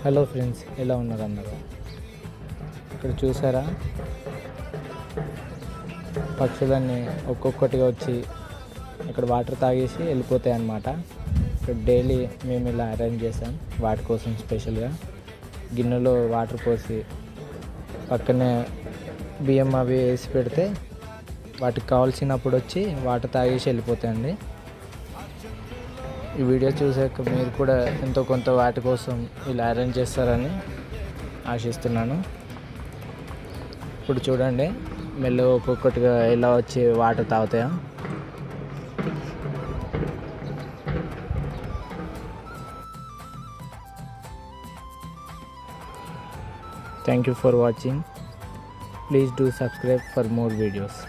Hello friends, ఎలా ఉన్నారు అందరూ? ఇక్కడ చూసారా, పక్షులన్నీ ఒక్కొక్కటిగా వచ్చి ఇక్కడ వాటర్ తాగేసి వెళ్ళిపోతాయి అన్నమాట. ఇక్కడ డైలీ మేము ఇలా అరేంజ్ చేసాం వాటి కోసం స్పెషల్గా. గిన్నెలో వాటర్ పోసి పక్కనే బియ్యం అవి వేసి పెడితే వాటికి కావాల్సినప్పుడు వచ్చి వాటర్ తాగేసి వెళ్ళిపోతాయండి. ఈ వీడియో చూసాక మీరు కూడా ఎంతో కొంత వాటి కోసం ఇలా అరేంజ్ చేస్తారని ఆశిస్తున్నాను. ఇప్పుడు చూడండి, మెల్లగా ఒక్కొక్కటిగా ఎలా వచ్చి వాటర్ తాగుతాయో. Thank you for watching. Please do subscribe for more videos.